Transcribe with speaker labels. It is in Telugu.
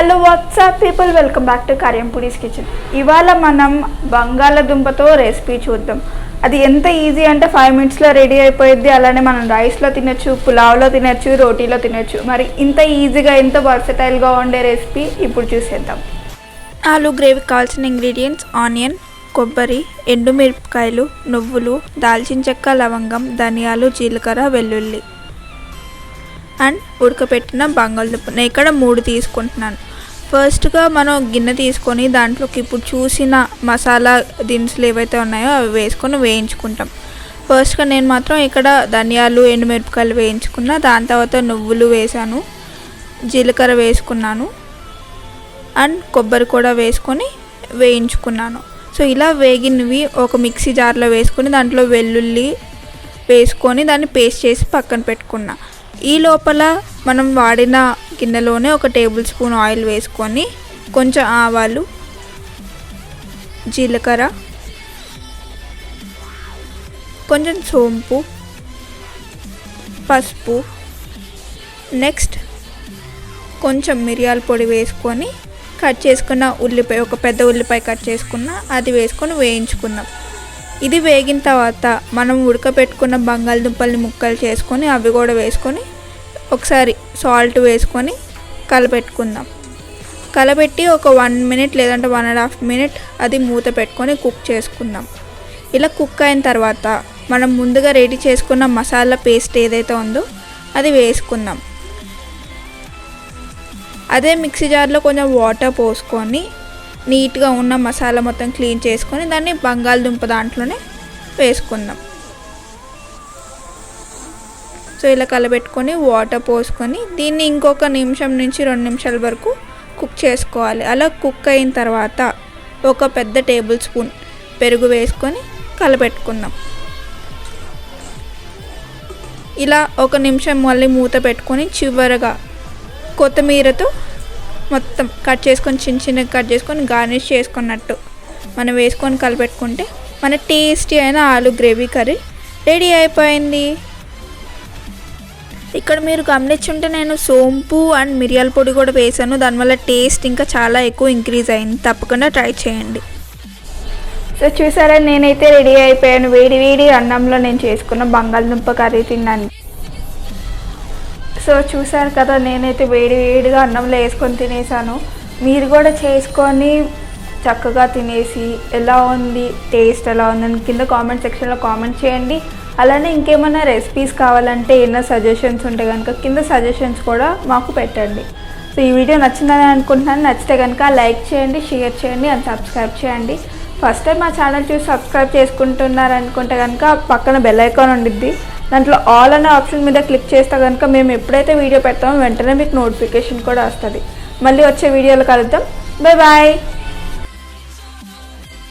Speaker 1: Hello WhatsApp people, welcome back to Karyampudi's kitchen. ఇవాళ మనం బంగాళదుంపతో రెసిపీ చూద్దాం. అది ఎంత ఈజీ అంటే 5 మినిట్స్లో రెడీ అయిపోయింది. అలానే మనం రైస్లో తినచ్చు, పులావ్లో తినచ్చు, రోటీలో తినచ్చు. మరి ఇంత ఈజీగా ఎంత వర్సటైల్గా ఉండే రెసిపీ ఇప్పుడు చూసేద్దాం. ఆలూ గ్రేవీకి కావాల్సిన ఇంగ్రీడియంట్స్: ఆనియన్, కొబ్బరి, ఎండుమిరపకాయలు, నువ్వులు, దాల్చిన చెక్క, లవంగం, ధనియాలు, జీలకర్ర, వెల్లుల్లి అండ్ ఉడకపెట్టిన బంగాళదుంప. నేను ఇక్కడ 3 తీసుకుంటున్నాను. ఫస్ట్గా మనం గిన్నె తీసుకొని దాంట్లోకి ఇప్పుడు చూసిన మసాలా దినుసులు ఏవైతే ఉన్నాయో అవి వేసుకొని వేయించుకుంటాం. ఫస్ట్గా నేను మాత్రం ఇక్కడ ధనియాలు, ఎండుమిరపకాయలు వేయించుకున్నా. దాని తర్వాత నువ్వులు వేసాను, జీలకర్ర వేసుకున్నాను అండ్ కొబ్బరి కూడా వేసుకొని వేయించుకున్నాను. సో ఇలా వేగినవి ఒక మిక్సీ జార్లో వేసుకొని దాంట్లో వెల్లుల్లి వేసుకొని దాన్ని పేస్ట్ చేసి పక్కన పెట్టుకున్నా. ఈ లోపల మనం వాడిన గిన్నెలోనే 1 టేబుల్ స్పూన్ ఆయిల్ వేసుకొని కొంచెం ఆవాలు, జీలకర్ర, కొంచెం సోంపు, పసుపు, నెక్స్ట్ కొంచెం మిరియాల పొడి వేసుకొని కట్ చేసుకున్న ఉల్లిపాయ, ఒక పెద్ద ఉల్లిపాయ కట్ చేసుకున్న అది వేసుకొని వేయించుకుందాం. ఇది వేగిన తర్వాత మనం ఉడకపెట్టుకున్న బంగాళదుంపల్ని ముక్కలు చేసుకొని అవి కూడా వేసుకొని ఒకసారి సాల్ట్ వేసుకొని కలపెట్టుకుందాం. కలపెట్టి ఒక 1 మినిట్ లేదంటే 1.5 మినిట్ అది మూత పెట్టుకొని కుక్ చేసుకుందాం. ఇలా కుక్ అయిన తర్వాత మనం ముందుగా రెడీ చేసుకున్న మసాలా పేస్ట్ ఏదైతే ఉందో అది వేసుకుందాం. అదే మిక్సీ జార్లో కొంచెం వాటర్ పోసుకొని నీట్గా ఉన్న మసాలా మొత్తం క్లీన్ చేసుకొని దాన్ని బంగాళదుంప దాంట్లోనే వేసుకుందాం. సో ఇలా కలబెట్టుకొని వాటర్ పోసుకొని దీన్ని ఇంకొక 1 నిమిషం నుంచి 2 నిమిషాల వరకు కుక్ చేసుకోవాలి. అలా కుక్ అయిన తర్వాత ఒక పెద్ద టేబుల్ స్పూన్ పెరుగు వేసుకొని కలబెట్టుకుందాం. ఇలా 1 నిమిషం మళ్ళీ మూత పెట్టుకొని చివరగా కొత్తిమీరతో మొత్తం కట్ చేసుకొని చిన్నగా కట్ చేసుకొని గార్నిష్ చేసుకున్నట్టు మనం వేసుకొని కలిపెట్టుకుంటే మన టేస్టీ అయిన ఆలూ గ్రేవీ కర్రీ రెడీ అయిపోయింది. ఇక్కడ మీరు గమనించుంటే నేను సోంపు అండ్ మిరియాల పొడి కూడా వేసాను. దానివల్ల టేస్ట్ ఇంకా చాలా ఎక్కువ ఇంక్రీజ్ అయింది. తప్పకుండా ట్రై చేయండి. సో చూసారా, నేనైతే రెడీ అయిపోయాను. వేడి వేడి అన్నంలో నేను చేసుకున్న బంగాళదుంప కర్రీ తిన్నాను. సో చూసారు కదా, నేనైతే వేడి వేడిగా అన్నంలో వేసుకొని తినేసాను. మీరు కూడా చేసుకొని చక్కగా తినేసి ఎలా ఉంది, టేస్ట్ ఎలా ఉందని కింద కామెంట్ సెక్షన్లో కామెంట్ చేయండి. అలానే ఇంకేమైనా రెసిపీస్ కావాలంటే ఏమైనా సజెషన్స్ ఉంటే కనుక కింద సజెషన్స్ కూడా మాకు పెట్టండి. సో ఈ వీడియో నచ్చిందని అనుకుంటున్నాను. నచ్చితే కనుక లైక్ చేయండి, షేర్ చేయండి అండ్ సబ్స్క్రైబ్ చేయండి. ఫస్ట్ టైం మా ఛానల్ చూసి సబ్స్క్రైబ్ చేసుకుంటున్నారనుకుంటే కనుక పక్కన బెల్ ఐకాన్ ఉండిద్ది. దాంట్లో ఆల్ అనే ఆప్షన్ మీద క్లిక్ చేస్తే కనుక మేము ఎప్పుడైతే వీడియో పెడతామో వెంటనే మీకు నోటిఫికేషన్ కూడా వస్తుంది. మళ్ళీ వచ్చే వీడియోలో కలుద్దాం. Bye bye.